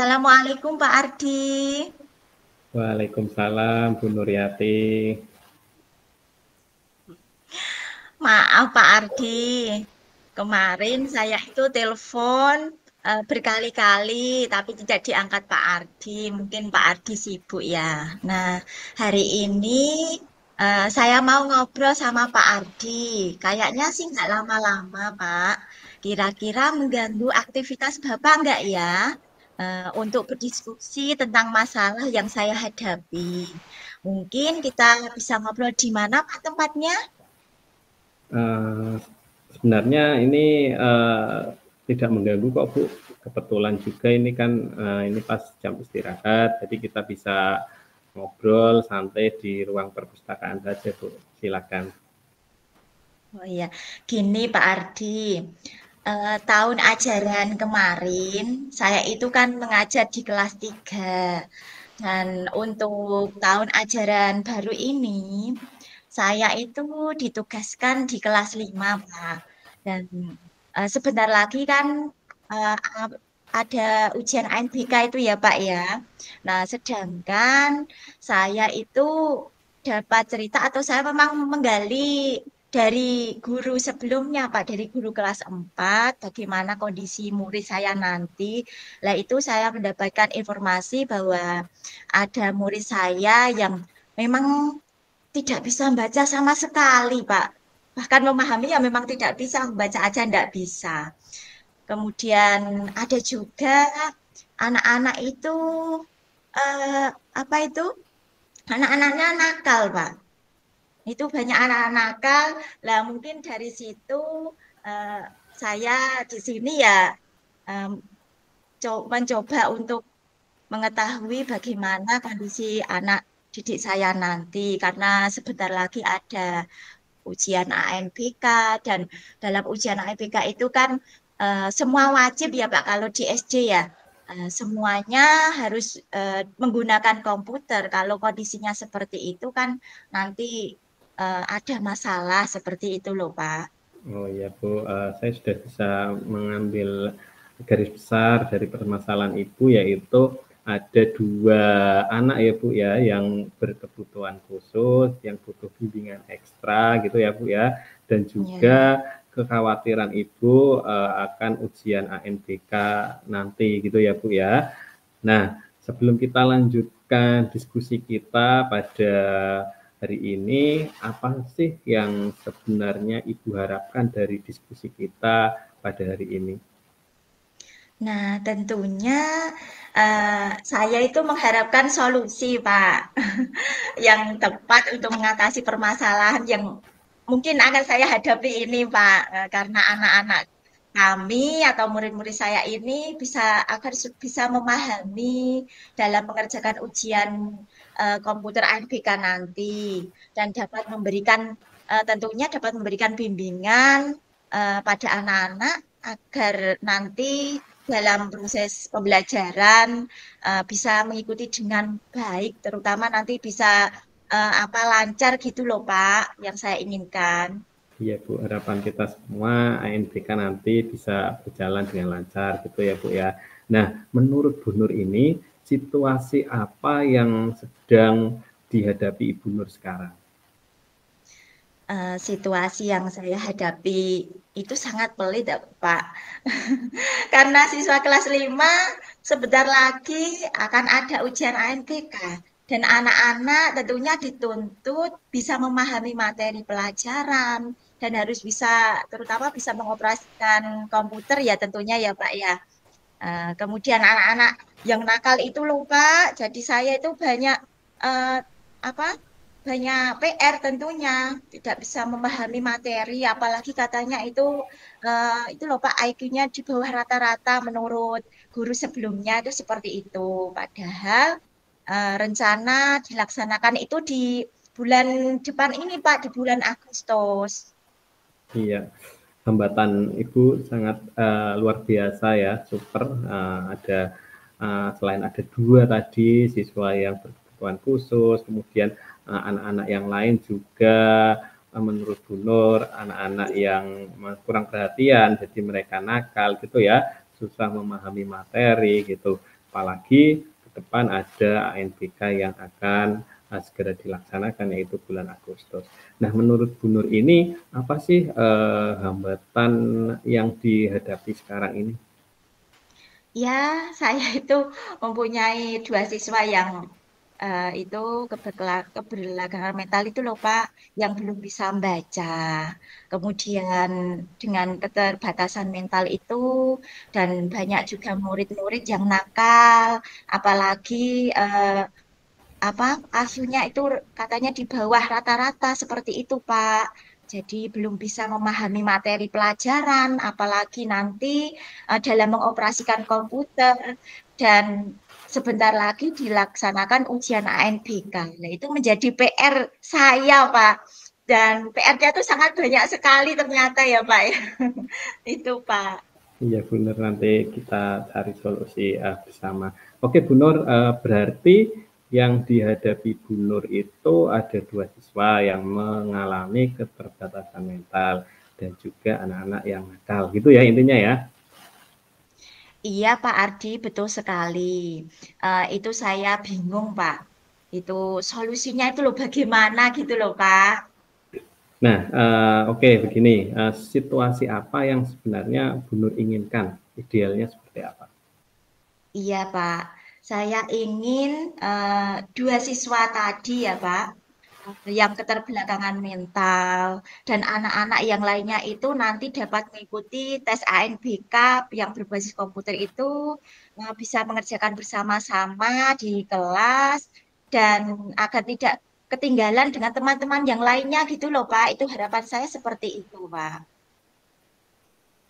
Assalamualaikum Pak Ardi. Waalaikumsalam Bu Nuryati. Maaf Pak Ardi, kemarin saya itu telepon berkali-kali tapi tidak diangkat Pak Ardi. Mungkin Pak Ardi sibuk ya. Nah, hari ini saya mau ngobrol sama Pak Ardi. Kayaknya sih nggak lama-lama Pak. Kira-kira mengganggu aktivitas Bapak nggak ya? Untuk berdiskusi tentang masalah yang saya hadapi. Mungkin kita bisa ngobrol di mana Pak tempatnya? Eh, Sebenarnya ini tidak mengganggu kok Bu. Kebetulan juga ini kan ini pas jam istirahat, jadi kita bisa ngobrol santai di ruang perpustakaan saja Bu. Silakan. Oh iya, gini Pak Ardi, tahun ajaran kemarin saya itu kan mengajar di kelas 3 dan untuk tahun ajaran baru ini saya itu ditugaskan di kelas 5 Pak. Dan sebentar lagi kan eh, ada ujian ANBK itu ya Pak ya. Nah, sedangkan saya itu dapat cerita atau saya memang menggali dari guru sebelumnya, Pak, dari guru kelas 4, bagaimana kondisi murid saya nanti. Lah itu saya mendapatkan informasi bahwa ada murid saya yang memang tidak bisa membaca sama sekali, Pak. Bahkan memahami ya memang tidak bisa, membaca aja tidak bisa. Kemudian ada juga anak-anak itu, apa itu, anak-anaknya nakal, Pak. Itu banyak anak-anak nakal. Lah mungkin dari situ eh, saya di sini ya em, mencoba untuk mengetahui bagaimana kondisi anak didik saya nanti karena sebentar lagi ada ujian ANBK dan dalam ujian ANBK itu kan semua wajib ya Pak kalau di SD ya. Semuanya harus menggunakan komputer. Kalau kondisinya seperti itu kan nanti ada masalah seperti itu loh Pak. Oh iya Bu, saya sudah bisa mengambil garis besar dari permasalahan Ibu, yaitu ada dua anak ya Bu ya, yang berkebutuhan khusus, yang butuh bimbingan ekstra gitu ya Bu ya, dan juga Ya. kekhawatiran Ibu akan ujian ANBK nanti gitu ya Bu ya. Nah, sebelum kita lanjutkan diskusi kita pada hari ini, apa sih yang sebenarnya Ibu harapkan dari diskusi kita pada hari ini? Nah, tentunya saya itu mengharapkan solusi, Pak, yang tepat untuk mengatasi permasalahan yang mungkin akan saya hadapi ini, Pak. Karena anak-anak kami atau murid-murid saya ini agar bisa memahami dalam mengerjakan ujian komputer ANBK nanti dan dapat memberikan tentunya dapat memberikan bimbingan pada anak-anak agar nanti dalam proses pembelajaran bisa mengikuti dengan baik, terutama nanti bisa apa lancar gitu loh Pak, yang saya inginkan. Iya Bu, harapan kita semua ANBK nanti bisa berjalan dengan lancar gitu ya Bu ya. Nah, menurut Bu Nur ini, situasi apa yang sedang dihadapi Ibu Nur sekarang? Situasi yang saya hadapi itu sangat pelit ya Pak. Karena siswa kelas 5 sebentar lagi akan ada ujian ANBK dan anak-anak tentunya dituntut bisa memahami materi pelajaran dan harus bisa terutama bisa mengoperasikan komputer ya tentunya ya Pak ya. Kemudian anak-anak yang nakal itu lupa, jadi saya itu banyak eh, apa? Banyak PR tentunya, tidak bisa memahami materi, apalagi katanya itu loh Pak IQ-nya di bawah rata-rata menurut guru sebelumnya itu seperti itu. Padahal rencana dilaksanakan itu di bulan depan ini Pak, di bulan Agustus. Iya, hambatan Ibu sangat luar biasa ya, super. Ada selain ada dua tadi siswa yang berkebutuhan khusus, kemudian anak-anak yang lain juga menurut Bu Nur anak-anak yang kurang perhatian, jadi mereka nakal gitu ya, susah memahami materi gitu. apalagi ke depan ada ANBK yang akan segera dilaksanakan, yaitu bulan Agustus. Nah, menurut Bu Nur ini apa sih hambatan yang dihadapi sekarang ini? Ya, saya itu mempunyai dua siswa yang itu keberlangsungan mental itu loh Pak, yang belum bisa membaca. Kemudian dengan keterbatasan mental itu dan banyak juga murid-murid yang nakal, apalagi apa asuhnya itu katanya di bawah rata-rata seperti itu Pak. Jadi belum bisa memahami materi pelajaran, apalagi nanti dalam mengoperasikan komputer dan sebentar lagi dilaksanakan ujian ANBK. Nah, itu menjadi PR saya, Pak. Dan PR-nya itu sangat banyak sekali ternyata ya, Pak. Ya. Itu, Pak. Iya benar, nanti kita cari solusi bersama. Oke Bu Nur, berarti yang dihadapi Bu Nur itu ada dua siswa yang mengalami keterbatasan mental dan juga anak-anak yang nakal, gitu ya intinya ya. Iya, Pak Ardi, betul sekali. Itu saya bingung, Pak. Itu solusinya itu loh bagaimana gitu loh, Pak. Nah, oke begini, situasi apa yang sebenarnya Bu Nur inginkan? Idealnya seperti apa? Iya, Pak. Saya ingin dua siswa tadi ya, Pak, yang keterbelakangan mental dan anak-anak yang lainnya itu nanti dapat mengikuti tes ANBK yang berbasis komputer itu bisa mengerjakan bersama-sama di kelas dan agar tidak ketinggalan dengan teman-teman yang lainnya gitu loh, Pak. Itu harapan saya seperti itu, Pak.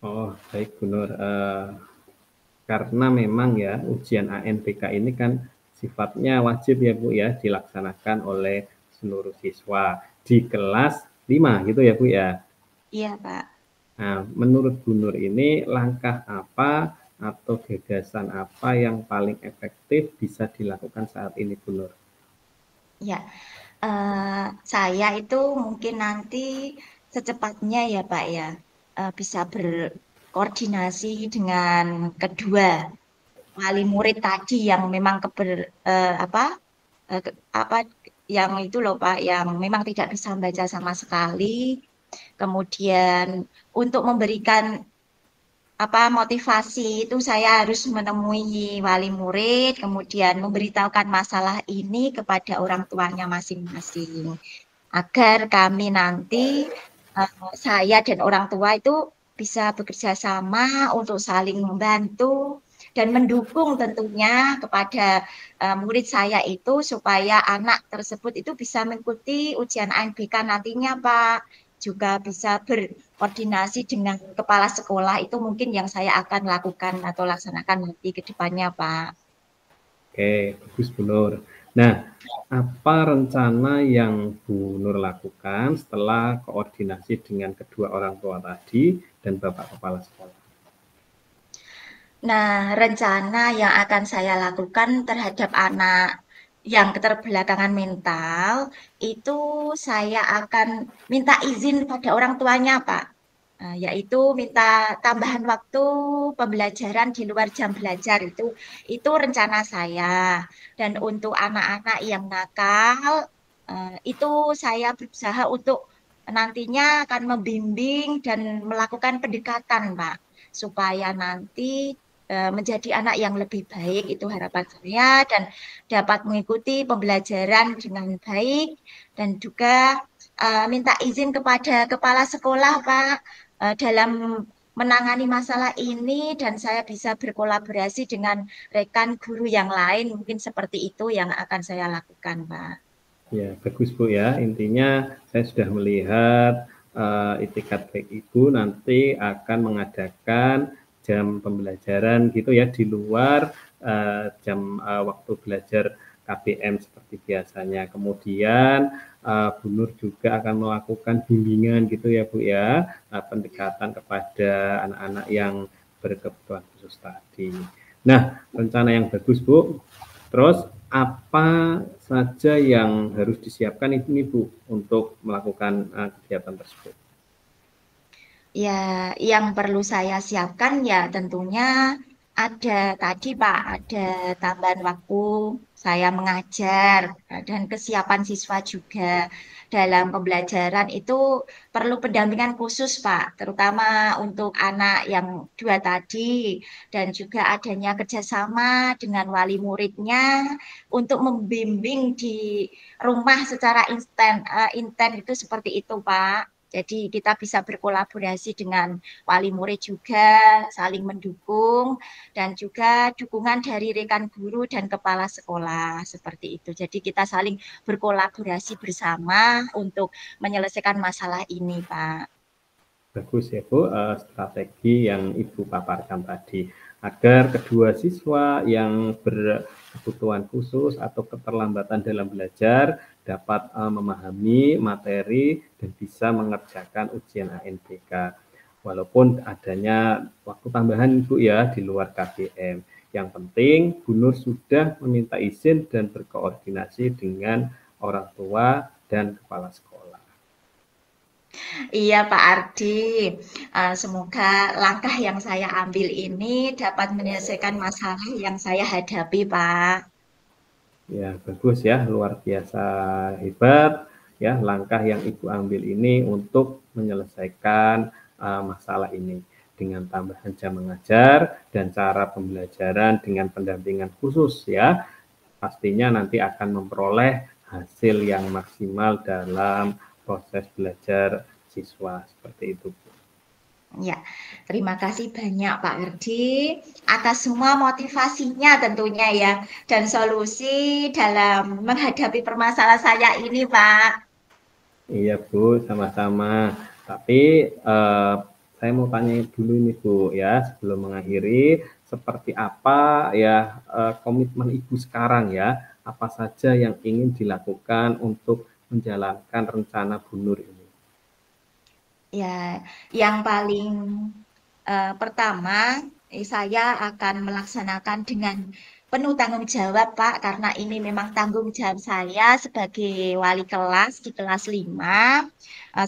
Oh, baik Bu Nur. Karena memang ya ujian ANBK ini kan sifatnya wajib ya Bu ya dilaksanakan oleh seluruh siswa di kelas 5 gitu ya Bu ya. Iya, Pak. Nah, menurut Bu Nur ini langkah apa atau gagasan apa yang paling efektif bisa dilakukan saat ini Bu Nur? Ya, saya itu mungkin nanti secepatnya ya Pak ya bisa berkoordinasi dengan kedua wali murid tadi yang memang apa apa yang itu loh Pak yang memang tidak bisa membaca sama sekali. Kemudian untuk memberikan apa motivasi itu saya harus menemui wali murid, kemudian memberitahukan masalah ini kepada orang tuanya masing-masing, agar kami nanti saya dan orang tua itu bisa bekerja sama untuk saling membantu dan mendukung tentunya kepada murid saya itu supaya anak tersebut itu bisa mengikuti ujian ANBK nantinya, Pak. Juga bisa berkoordinasi dengan kepala sekolah itu mungkin yang saya akan lakukan atau laksanakan nanti ke depannya, Pak. Oke, bagus Bu Nur. Nah, apa rencana yang Bu Nur lakukan setelah koordinasi dengan kedua orang tua tadi dan Bapak Kepala Sekolah? Nah, rencana yang akan saya lakukan terhadap anak yang keterbelakangan mental itu saya akan minta izin pada orang tuanya, Pak. Yaitu minta tambahan waktu pembelajaran di luar jam belajar itu rencana saya. Dan untuk anak-anak yang nakal itu saya berusaha untuk nantinya akan membimbing dan melakukan pendekatan, Pak, supaya nanti menjadi anak yang lebih baik itu harapan saya dan dapat mengikuti pembelajaran dengan baik dan juga minta izin kepada kepala sekolah Pak dalam menangani masalah ini dan saya bisa berkolaborasi dengan rekan guru yang lain mungkin seperti itu yang akan saya lakukan Pak. Ya, bagus Bu ya. Intinya saya sudah melihat itikat baik Ibu nanti akan mengadakan jam pembelajaran gitu ya di luar jam waktu belajar KBM seperti biasanya. Kemudian Bu Nur juga akan melakukan bimbingan gitu ya Bu ya, pendekatan kepada anak-anak yang berkebutuhan khusus tadi. Nah, rencana yang bagus Bu. Terus apa saja yang harus disiapkan ini Bu untuk melakukan kegiatan tersebut? Ya, yang perlu saya siapkan ya tentunya Ada tadi Pak, ada tambahan waktu saya mengajar dan kesiapan siswa juga dalam pembelajaran itu perlu pendampingan khusus Pak, terutama untuk anak yang dua tadi dan juga adanya kerjasama dengan wali muridnya untuk membimbing di rumah secara inten itu seperti itu Pak. Jadi kita bisa berkolaborasi dengan wali murid juga, saling mendukung dan juga dukungan dari rekan guru dan kepala sekolah seperti itu. Jadi kita saling berkolaborasi bersama untuk menyelesaikan masalah ini, Pak. Bagus ya Bu, strategi yang Ibu paparkan tadi agar kedua siswa yang berkebutuhan khusus atau keterlambatan dalam belajar dapat memahami materi dan bisa mengerjakan ujian ANBK. Walaupun adanya waktu tambahan Bu ya di luar KBM. Yang penting Bu Nur sudah meminta izin dan berkoordinasi dengan orang tua dan kepala sekolah. Iya, Pak Ardi. Semoga langkah yang saya ambil ini dapat menyelesaikan masalah yang saya hadapi, Pak. Ya, bagus ya, luar biasa hebat ya langkah yang Ibu ambil ini untuk menyelesaikan masalah ini dengan tambahan jam mengajar dan cara pembelajaran dengan pendampingan khusus ya. Pastinya nanti akan memperoleh hasil yang maksimal dalam proses belajar siswa seperti itu. Ya, terima kasih banyak Pak Ardi atas semua motivasinya tentunya ya dan solusi dalam menghadapi permasalahan saya ini, Pak. Iya Bu, sama-sama. Tapi saya mau tanya dulu nih Bu ya, sebelum mengakhiri, seperti apa ya komitmen Ibu sekarang ya? Apa saja yang ingin dilakukan untuk menjalankan rencana Bu Nur ini? Ya, yang paling pertama, saya akan melaksanakan dengan penuh tanggung jawab, Pak, karena ini memang tanggung jawab saya sebagai wali kelas di kelas 5.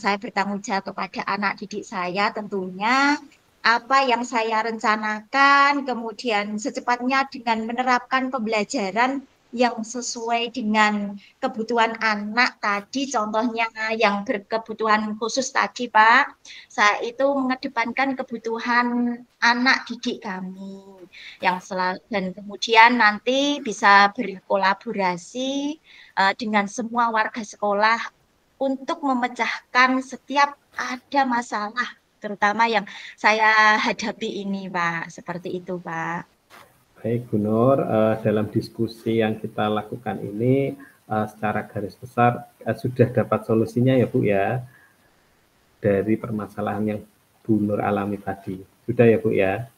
Saya bertanggung jawab kepada anak didik saya tentunya apa yang saya rencanakan, kemudian secepatnya dengan menerapkan pembelajaran yang sesuai dengan kebutuhan anak tadi, contohnya yang berkebutuhan khusus tadi, Pak. Saya itu mengedepankan kebutuhan anak didik kami yang selalu dan kemudian nanti bisa berkolaborasi dengan semua warga sekolah untuk memecahkan setiap ada masalah terutama yang saya hadapi ini, Pak. Seperti itu, Pak. Baik Bu Nur, dalam diskusi yang kita lakukan ini secara garis besar sudah dapat solusinya ya Bu ya, dari permasalahan yang Bu Nur alami tadi. Sudah ya Bu ya?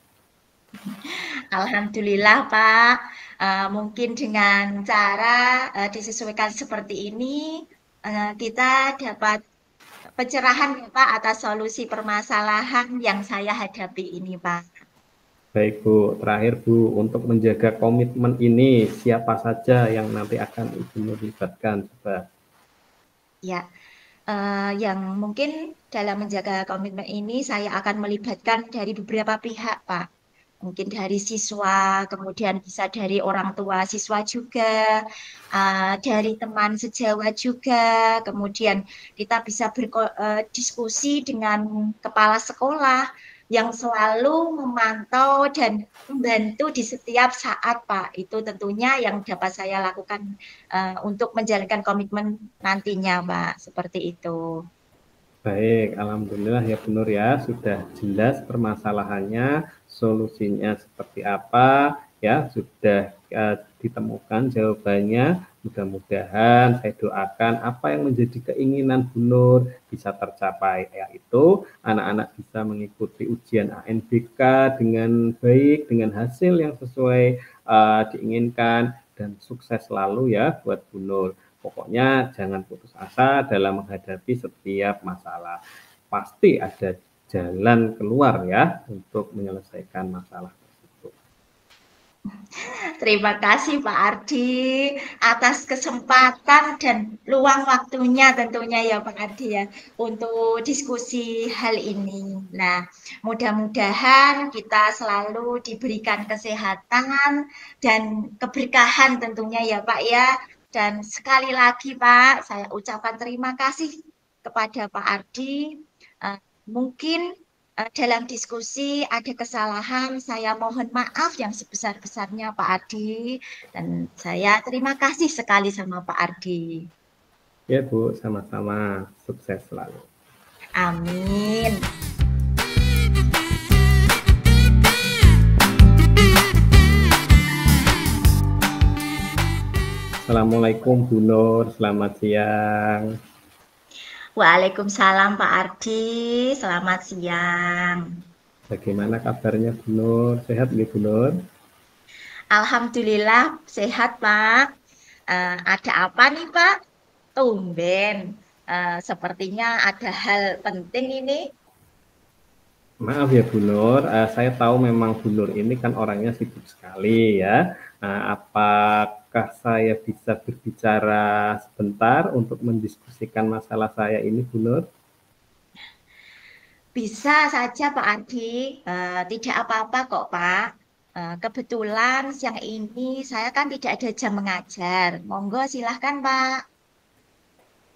Alhamdulillah, Pak. Mungkin dengan cara disesuaikan seperti ini, kita dapat pencerahan ya, Pak, atas solusi permasalahan yang saya hadapi ini, Pak. Baik Bu, terakhir Bu, untuk menjaga komitmen ini, siapa saja yang nanti akan Ibu Nur libatkan? Coba. Ya, yang mungkin dalam menjaga komitmen ini saya akan melibatkan dari beberapa pihak, Pak. Mungkin dari siswa, kemudian bisa dari orang tua siswa juga, dari teman sejawat juga, kemudian kita bisa berdiskusi dengan kepala sekolah yang selalu memantau dan membantu di setiap saat, Pak. Itu tentunya yang dapat saya lakukan untuk menjalankan komitmen nantinya, Pak. Seperti itu. Baik, Alhamdulillah ya Bu Nur ya, sudah jelas permasalahannya, solusinya seperti apa, ya sudah ditemukan jawabannya. Mudah-mudahan saya doakan apa yang menjadi keinginan Bu Nur bisa tercapai, yaitu anak-anak bisa mengikuti ujian ANBK dengan baik, dengan hasil yang sesuai diinginkan, dan sukses selalu ya buat Bu Nur. Pokoknya jangan putus asa dalam menghadapi setiap masalah. Pasti ada jalan keluar ya untuk menyelesaikan masalah tersebut. Terima kasih Pak Ardi atas kesempatan dan luang waktunya tentunya ya Pak Ardi ya untuk diskusi hal ini. Nah, mudah-mudahan kita selalu diberikan kesehatan dan keberkahan tentunya ya Pak ya. Dan sekali lagi Pak, saya ucapkan terima kasih kepada Pak Ardi. Mungkin dalam diskusi ada kesalahan, saya mohon maaf yang sebesar-besarnya Pak Ardi, dan saya terima kasih sekali sama Pak Ardi. Ya Bu, sama-sama, sukses selalu. Amin. Assalamualaikum Bu Nur, selamat siang. Waalaikumsalam Pak Ardi, selamat siang. Bagaimana kabarnya Bu Nur? Sehat nggih Bu Nur? Alhamdulillah sehat Pak. Ada apa nih Pak? Tumben. Sepertinya ada hal penting ini. Maaf ya Bu Nur, saya tahu memang Bu Nur ini kan orangnya sibuk sekali ya. Apakah saya bisa berbicara sebentar untuk mendiskusikan masalah saya ini Bu Nur? Bisa saja Pak Ardi, tidak apa-apa kok Pak. Kebetulan siang ini saya kan tidak ada jam mengajar. Monggo silahkan Pak.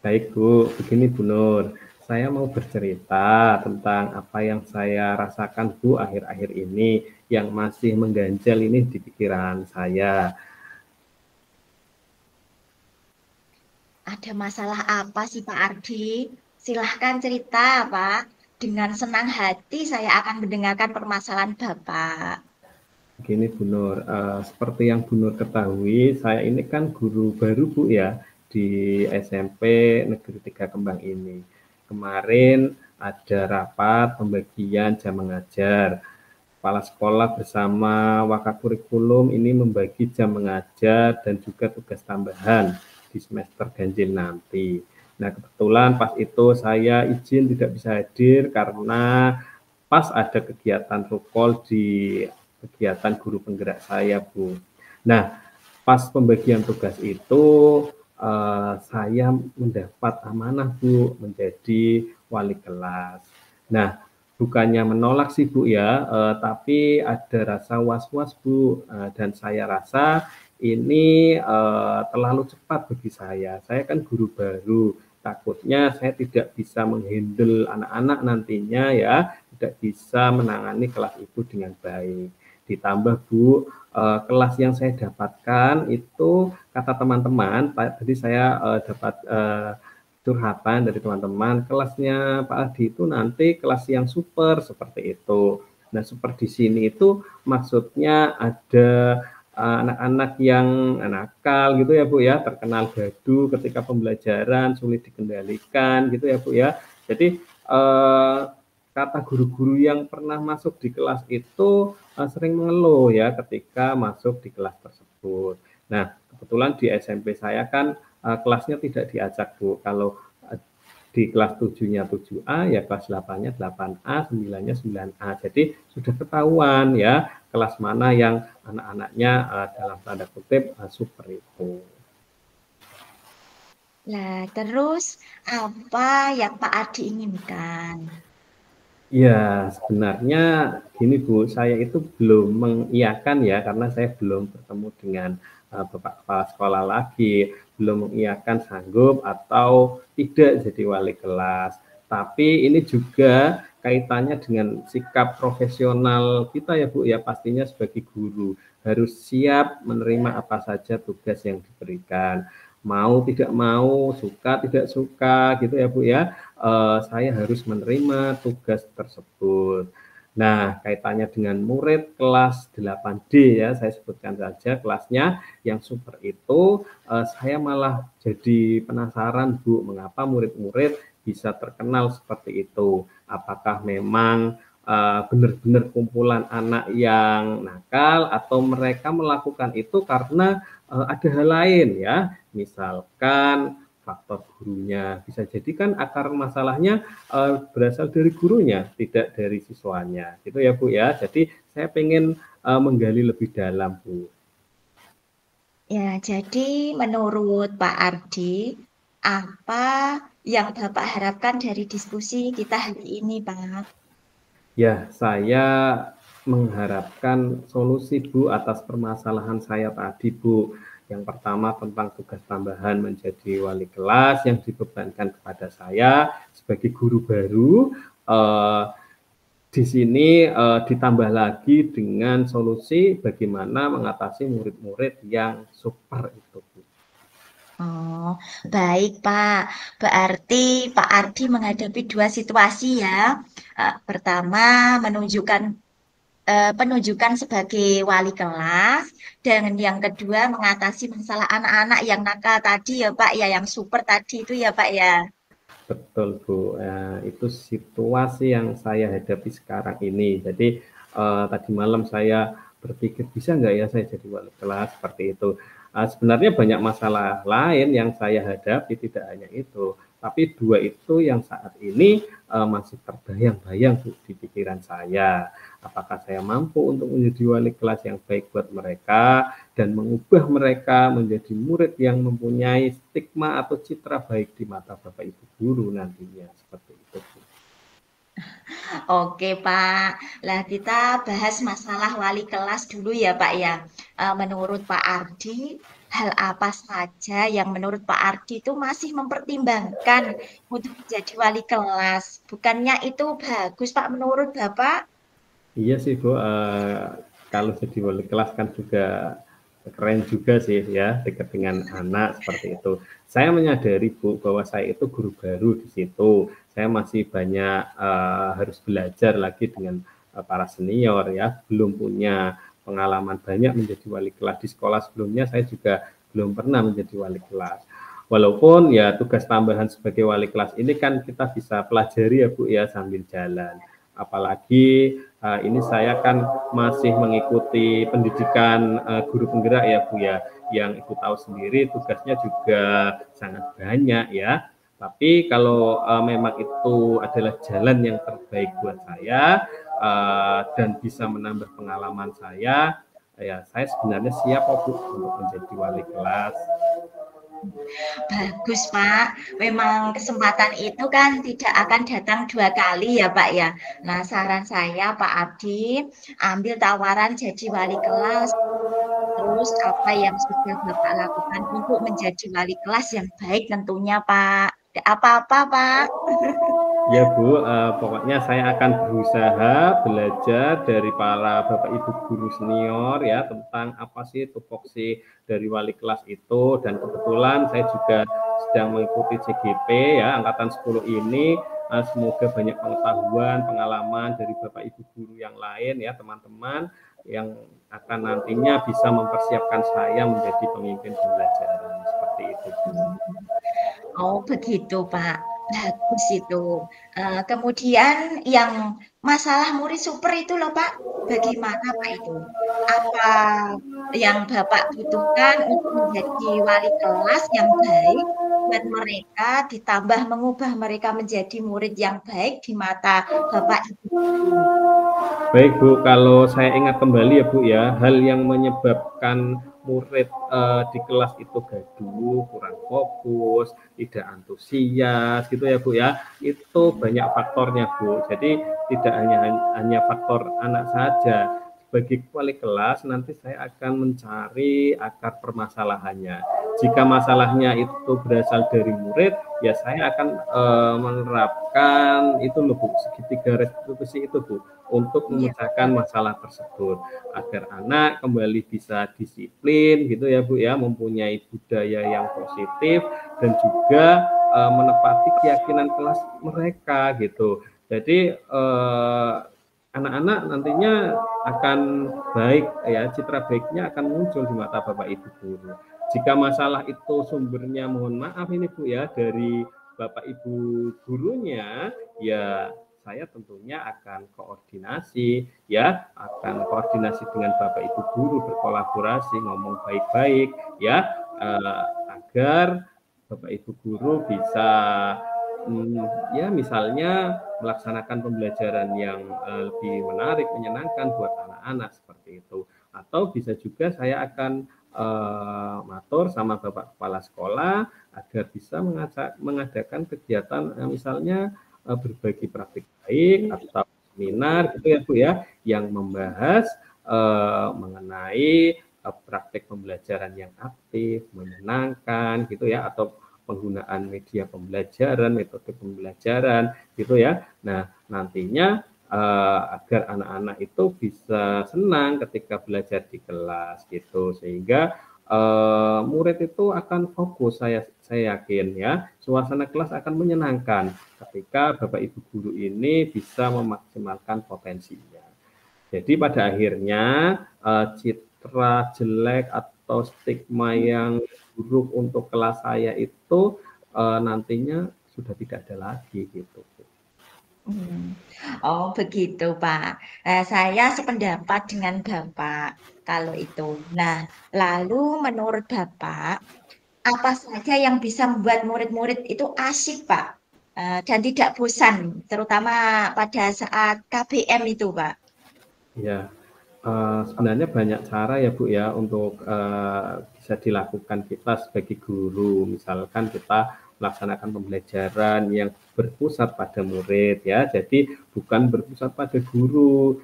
Baik Bu, begini Bu Nur, saya mau bercerita tentang apa yang saya rasakan Bu akhir-akhir ini yang masih mengganjal ini di pikiran saya. Ada masalah apa sih Pak Ardi? Silahkan cerita Pak. Dengan senang hati saya akan mendengarkan permasalahan Bapak. Begini Bu Nur, seperti yang Bu Nur ketahui, saya ini kan guru baru Bu ya di SMP Negeri 3 Kembang ini. Kemarin ada rapat pembagian jam mengajar. Kepala sekolah bersama Wakakurikulum ini membagi jam mengajar dan juga tugas tambahan di semester ganjil nanti. Nah, kebetulan pas itu saya izin tidak bisa hadir karena pas ada kegiatan rukol di kegiatan guru penggerak saya, Bu. Nah, pas pembagian tugas itu saya mendapat amanah, Bu, menjadi wali kelas. Nah, bukannya menolak sih Bu ya, tapi ada rasa was-was Bu, dan saya rasa ini terlalu cepat bagi saya. Saya kan guru baru, takutnya saya tidak bisa menghandle anak-anak nantinya ya, tidak bisa menangani kelas itu dengan baik. Ditambah Bu, kelas yang saya dapatkan itu kata teman-teman, tadi saya dapat curhatan dari teman-teman, kelasnya Pak Adi itu nanti kelas yang super seperti itu. Nah, super di sini itu maksudnya ada anak-anak yang nakal gitu ya Bu ya, terkenal gaduh ketika pembelajaran, sulit dikendalikan gitu ya Bu ya. Jadi kata guru-guru yang pernah masuk di kelas itu sering mengeluh ya ketika masuk di kelas tersebut. Nah, kebetulan di SMP saya kan kelasnya tidak diacak Bu. Kalau di kelas 7-nya 7A, ya kelas 8-nya 8A, 9-nya 9A. Jadi sudah ketahuan ya kelas mana yang anak-anaknya dalam tanda kutip super itu. Nah, terus apa yang Pak Ardi inginkan? Ya, sebenarnya gini Bu, saya itu belum mengiyakan ya, karena saya belum bertemu dengan Bapak Kepala Sekolah lagi, belum mengiyakan sanggup atau tidak jadi wali kelas. Tapi ini juga kaitannya dengan sikap profesional kita ya Bu, ya pastinya sebagai guru harus siap menerima apa saja tugas yang diberikan. Mau tidak mau, suka tidak suka gitu ya Bu ya, saya harus menerima tugas tersebut. Nah, kaitannya dengan murid kelas 8D ya, saya sebutkan saja kelasnya yang super itu, saya malah jadi penasaran Bu, mengapa murid-murid bisa terkenal seperti itu. Apakah memang benar-benar kumpulan anak yang nakal atau mereka melakukan itu karena ada hal lain ya, misalkan faktor gurunya. Bisa jadi kan akar masalahnya berasal dari gurunya, tidak dari siswanya. Gitu ya Bu ya. Jadi saya pengen menggali lebih dalam, Bu. Ya, jadi menurut Pak Ardi, apa yang Bapak harapkan dari diskusi kita hari ini, Pak? Ya, saya mengharapkan solusi, Bu, atas permasalahan saya tadi, Bu. Yang pertama tentang tugas tambahan menjadi wali kelas yang dibebankan kepada saya sebagai guru baru. Eh, di sini ditambah lagi dengan solusi bagaimana mengatasi murid-murid yang super itu, Bu. Oh, baik, Pak. Berarti Pak Ardi menghadapi dua situasi ya. Pertama, menunjukkan penunjukan sebagai wali kelas, dan yang kedua mengatasi masalah anak-anak yang nakal tadi ya, Pak, ya, yang super tadi itu ya, Pak, ya. Betul, Bu. Itu situasi yang saya hadapi sekarang ini. Jadi tadi malam saya berpikir bisa nggak ya saya jadi wali kelas seperti itu. Sebenarnya banyak masalah lain yang saya hadapi, tidak hanya itu. Tapi dua itu yang saat ini masih terbayang-bayang, Bu, di pikiran saya. Apakah saya mampu untuk menjadi wali kelas yang baik buat mereka dan mengubah mereka menjadi murid yang mempunyai stigma atau citra baik di mata Bapak Ibu guru nantinya, seperti itu, Bu. Oke, Pak. Lah, kita bahas masalah wali kelas dulu ya, Pak, ya. Menurut Pak Ardi, hal apa saja yang menurut Pak Ardi itu masih mempertimbangkan untuk menjadi wali kelas? Bukannya itu bagus, Pak, menurut Bapak? Iya sih, Bu, kalau jadi wali kelas kan juga keren juga sih ya, dekat dengan anak seperti itu. Saya menyadari, Bu, bahwa saya itu guru baru di situ. Saya masih banyak harus belajar lagi dengan para senior ya, belum punya pengalaman banyak menjadi wali kelas. Di sekolah sebelumnya saya juga belum pernah menjadi wali kelas. Walaupun ya tugas tambahan sebagai wali kelas ini kan kita bisa pelajari ya, Bu, ya, sambil jalan. Apalagi ini saya kan masih mengikuti pendidikan guru penggerak ya, Bu, ya, yang Ibu tahu sendiri tugasnya juga sangat banyak ya. Tapi kalau memang itu adalah jalan yang terbaik buat saya dan bisa menambah pengalaman saya, ya saya sebenarnya siap kok, Bu, untuk menjadi wali kelas. Bagus, Pak. Memang kesempatan itu kan tidak akan datang dua kali ya, Pak, ya. Nah, saran saya, Pak Abdi, ambil tawaran jadi wali kelas. Terus apa yang sudah Bapak lakukan untuk menjadi wali kelas yang baik tentunya, Pak. Tidak apa-apa, Pak. Ya, Bu, pokoknya saya akan berusaha belajar dari para Bapak Ibu guru senior ya tentang apa sih tupoksi dari wali kelas itu, dan kebetulan saya juga sedang mengikuti CGP ya angkatan 10 ini. Semoga banyak pengetahuan, pengalaman dari Bapak Ibu guru yang lain ya, teman-teman yang akan nantinya bisa mempersiapkan saya menjadi pemimpin pembelajaran seperti itu, Bu. Oh, begitu, Pak. Bagus itu. Kemudian yang masalah murid super itu loh, Pak. Bagaimana, Pak, itu? Apa yang Bapak butuhkan untuk menjadi wali kelas yang baik buat mereka, ditambah mengubah mereka menjadi murid yang baik di mata Bapak Ibu guru? Baik, Bu, kalau saya ingat kembali ya, Bu, ya, hal yang menyebabkan murid di kelas itu gaduh, kurang fokus, tidak antusias gitu ya, Bu, ya. Itu banyak faktornya, Bu. Jadi tidak hanya faktor anak saja. Sebagai wali kelas nanti saya akan mencari akar permasalahannya. Jika masalahnya itu berasal dari murid, ya saya akan menerapkan itu loh, Bu, segitiga restitusi itu, Bu, untuk Iya, memecahkan masalah tersebut agar anak kembali bisa disiplin gitu ya, Bu, ya, mempunyai budaya yang positif dan juga menepati keyakinan kelas mereka gitu. Jadi anak-anak nantinya akan baik ya, citra baiknya akan muncul di mata Bapak Ibu guru. Jika masalah itu sumbernya, mohon maaf ini, Bu, ya, dari Bapak Ibu gurunya, ya saya tentunya akan koordinasi ya, akan koordinasi dengan Bapak Ibu guru, berkolaborasi, ngomong baik-baik ya, agar Bapak Ibu guru bisa ya misalnya melaksanakan pembelajaran yang lebih menarik, menyenangkan buat anak-anak seperti itu. Atau bisa juga saya akan matur sama Bapak Kepala Sekolah agar bisa mengadakan kegiatan misalnya berbagi praktik baik atau seminar gitu ya Bu ya, yang membahas mengenai praktik pembelajaran yang aktif, menyenangkan gitu ya, atau penggunaan media pembelajaran, metode pembelajaran gitu ya. Nah, nantinya agar anak-anak itu bisa senang ketika belajar di kelas gitu, sehingga murid itu akan fokus, saya yakin ya, suasana kelas akan menyenangkan ketika Bapak Ibu guru ini bisa memaksimalkan potensinya. Jadi pada akhirnya citra jelek atau stigma yang buruk untuk kelas saya itu nantinya sudah tidak ada lagi gitu. Oh begitu Pak. Saya sependapat dengan Bapak kalau itu. Nah, lalu menurut Bapak, apa saja yang bisa membuat murid-murid itu asyik Pak? Dan tidak bosan, terutama pada saat KBM itu Pak. Ya, sebenarnya banyak cara ya Bu ya untuk bisa dilakukan kita sebagai guru. Misalkan kita melaksanakan pembelajaran yang berpusat pada murid ya. Jadi bukan berpusat pada guru,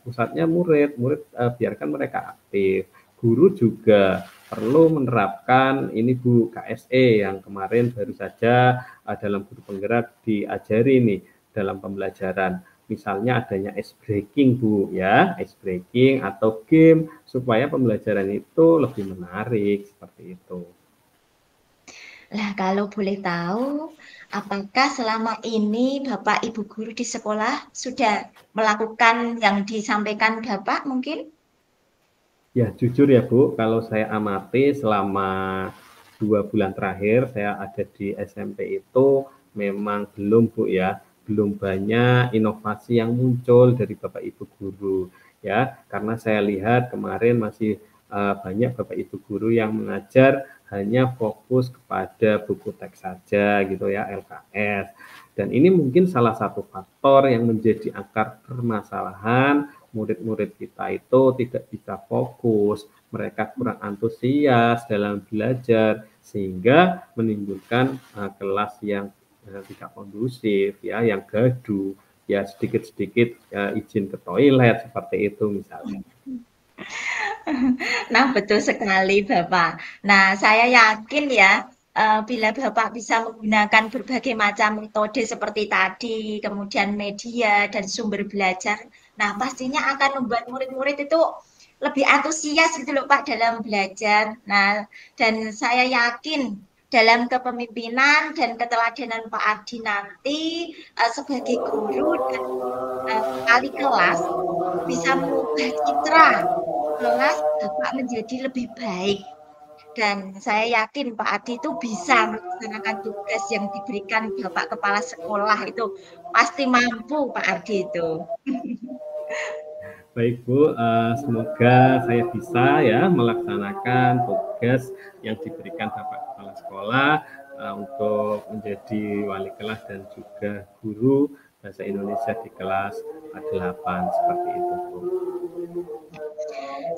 pusatnya murid. Murid biarkan mereka aktif. Guru juga perlu menerapkan ini Bu, KSE yang kemarin baru saja dalam guru penggerak diajari nih dalam pembelajaran. Misalnya adanya ice breaking Bu ya, ice breaking atau game supaya pembelajaran itu lebih menarik seperti itu. Lah kalau boleh tahu, apakah selama ini Bapak Ibu guru di sekolah sudah melakukan yang disampaikan Bapak mungkin? Ya jujur ya Bu, kalau saya amati selama 2 bulan terakhir saya ada di SMP itu memang belum Bu ya, belum banyak inovasi yang muncul dari Bapak Ibu guru ya, karena saya lihat kemarin masih banyak Bapak Ibu guru yang mengajar hanya fokus kepada buku teks saja gitu ya, LKS. Dan ini mungkin salah satu faktor yang menjadi akar permasalahan murid-murid kita itu tidak bisa fokus, mereka kurang antusias dalam belajar, sehingga menimbulkan kelas yang tidak kondusif, ya, yang gaduh, ya sedikit-sedikit izin ke toilet seperti itu misalnya. Nah, betul sekali, Bapak. Nah, saya yakin ya, bila Bapak bisa menggunakan berbagai macam metode seperti tadi, kemudian media dan sumber belajar, nah pastinya akan membuat murid-murid itu lebih antusias gitu loh, Pak, dalam belajar. Nah, dan saya yakin dalam kepemimpinan dan keteladanan Pak Ardi nanti sebagai guru dan wali kelas bisa mengubah citra kelas Bapak menjadi lebih baik. Dan saya yakin Pak Adi itu bisa melaksanakan tugas yang diberikan Bapak Kepala Sekolah itu. Pasti mampu Pak Adi itu. Baik Bu, semoga saya bisa ya melaksanakan tugas yang diberikan Bapak Kepala Sekolah untuk menjadi wali kelas dan juga guru bahasa Indonesia di kelas 8 seperti itu Bu.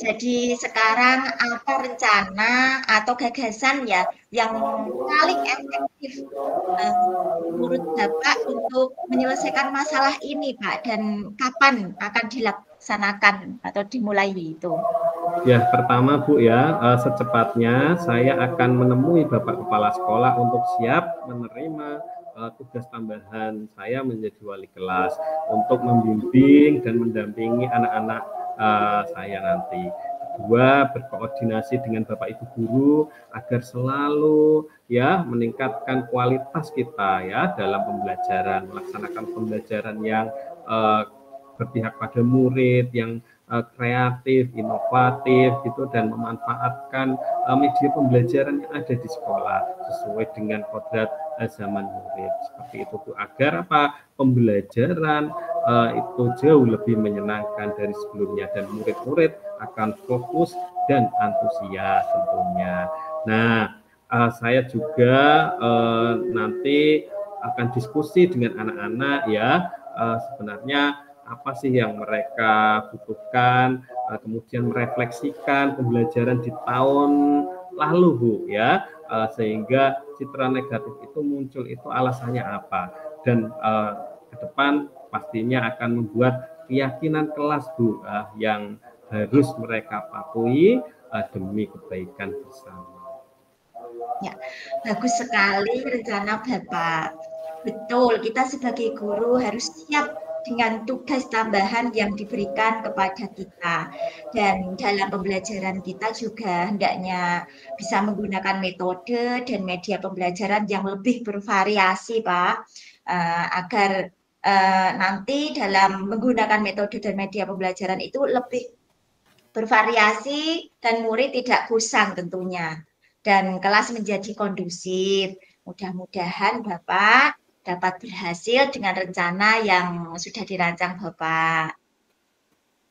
Jadi sekarang apa rencana atau gagasan ya yang paling efektif menurut Bapak untuk menyelesaikan masalah ini Pak dan kapan akan dilaksanakan atau dimulai itu? Ya, pertama Bu ya, secepatnya saya akan menemui Bapak Kepala Sekolah untuk siap menerima tugas tambahan saya menjadi wali kelas untuk membimbing dan mendampingi anak-anak saya nanti. Kedua, berkoordinasi dengan Bapak Ibu guru agar selalu ya meningkatkan kualitas kita ya dalam pembelajaran, melaksanakan pembelajaran yang berpihak pada murid, yang kreatif, inovatif gitu dan memanfaatkan media pembelajaran yang ada di sekolah sesuai dengan kodrat zaman murid seperti itu Bu, agar apa pembelajaran itu jauh lebih menyenangkan dari sebelumnya dan murid-murid akan fokus dan antusias tentunya. Nah, saya juga nanti akan diskusi dengan anak-anak ya, sebenarnya apa sih yang mereka butuhkan, kemudian merefleksikan pembelajaran di tahun lalu Bu ya, sehingga citra negatif itu muncul itu alasannya apa, dan ke depan pastinya akan membuat keyakinan kelas Bu yang harus mereka patuhi demi kebaikan bersama. Ya, bagus sekali rencana Bapak. Betul, kita sebagai guru harus siap dengan tugas tambahan yang diberikan kepada kita. Dan dalam pembelajaran kita juga hendaknya bisa menggunakan metode dan media pembelajaran yang lebih bervariasi, Pak, agar nanti dalam menggunakan metode dan media pembelajaran itu lebih bervariasi dan murid tidak bosan tentunya. Dan kelas menjadi kondusif. Mudah-mudahan Bapak dapat berhasil dengan rencana yang sudah dirancang Bapak.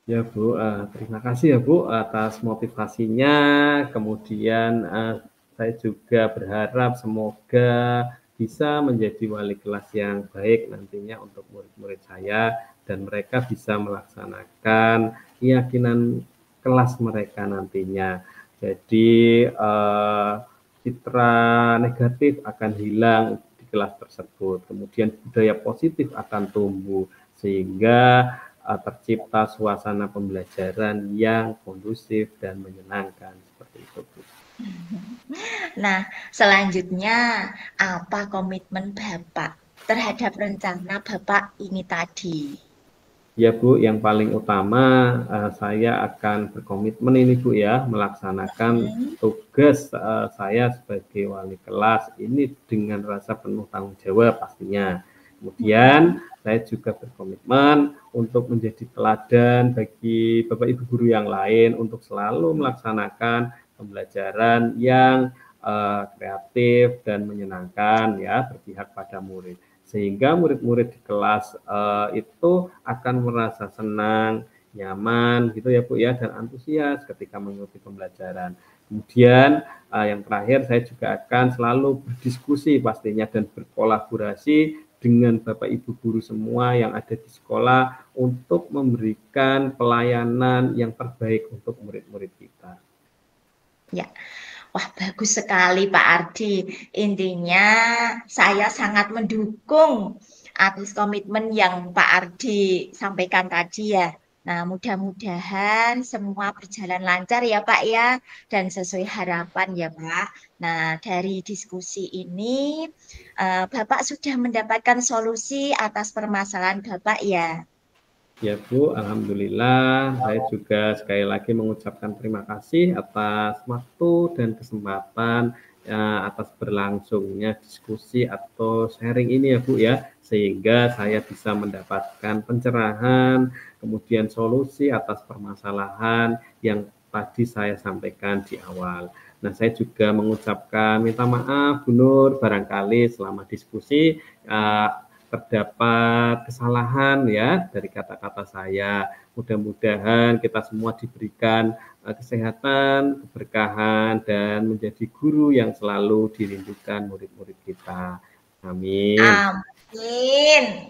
Ya Bu, terima kasih ya Bu atas motivasinya. Kemudian saya juga berharap semoga bisa menjadi wali kelas yang baik nantinya untuk murid-murid saya dan mereka bisa melaksanakan keyakinan kelas mereka nantinya. Jadi citra negatif akan hilang di kelas tersebut. Kemudian budaya positif akan tumbuh sehingga tercipta suasana pembelajaran yang kondusif dan menyenangkan seperti itu Bu. Nah, selanjutnya apa komitmen Bapak terhadap rencana Bapak ini tadi? Ya Bu, yang paling utama saya akan berkomitmen ini Bu ya, melaksanakan tugas saya sebagai wali kelas ini dengan rasa penuh tanggung jawab pastinya. Kemudian saya juga berkomitmen untuk menjadi teladan bagi Bapak Ibu guru yang lain untuk selalu melaksanakan pembelajaran yang kreatif dan menyenangkan ya, berpihak pada murid. Sehingga murid-murid di kelas itu akan merasa senang, nyaman gitu ya Bu ya, dan antusias ketika mengikuti pembelajaran. Kemudian yang terakhir saya juga akan selalu berdiskusi pastinya dan berkolaborasi dengan Bapak Ibu guru semua yang ada di sekolah untuk memberikan pelayanan yang terbaik untuk murid-murid kita. Ya, wah bagus sekali Pak Ardi. Intinya saya sangat mendukung atas komitmen yang Pak Ardi sampaikan tadi ya. Nah, mudah-mudahan semua berjalan lancar ya Pak ya dan sesuai harapan ya Pak. Nah, dari diskusi ini Bapak sudah mendapatkan solusi atas permasalahan Bapak ya. Ya Bu, alhamdulillah saya juga sekali lagi mengucapkan terima kasih atas waktu dan kesempatan atas berlangsungnya diskusi atau sharing ini ya Bu ya, sehingga saya bisa mendapatkan pencerahan, kemudian solusi atas permasalahan yang tadi saya sampaikan di awal. Nah, saya juga mengucapkan minta maaf Bu Nur, barangkali selama diskusi terdapat kesalahan ya dari kata-kata saya. Mudah-mudahan kita semua diberikan kesehatan, keberkahan, dan menjadi guru yang selalu dirindukan murid-murid kita. Amin. Amin.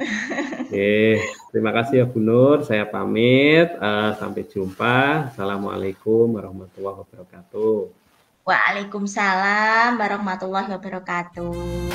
Oke, terima kasih ya Bu Nur. Saya pamit. Sampai jumpa. Assalamualaikum warahmatullahi wabarakatuh. Waalaikumsalam warahmatullahi wabarakatuh.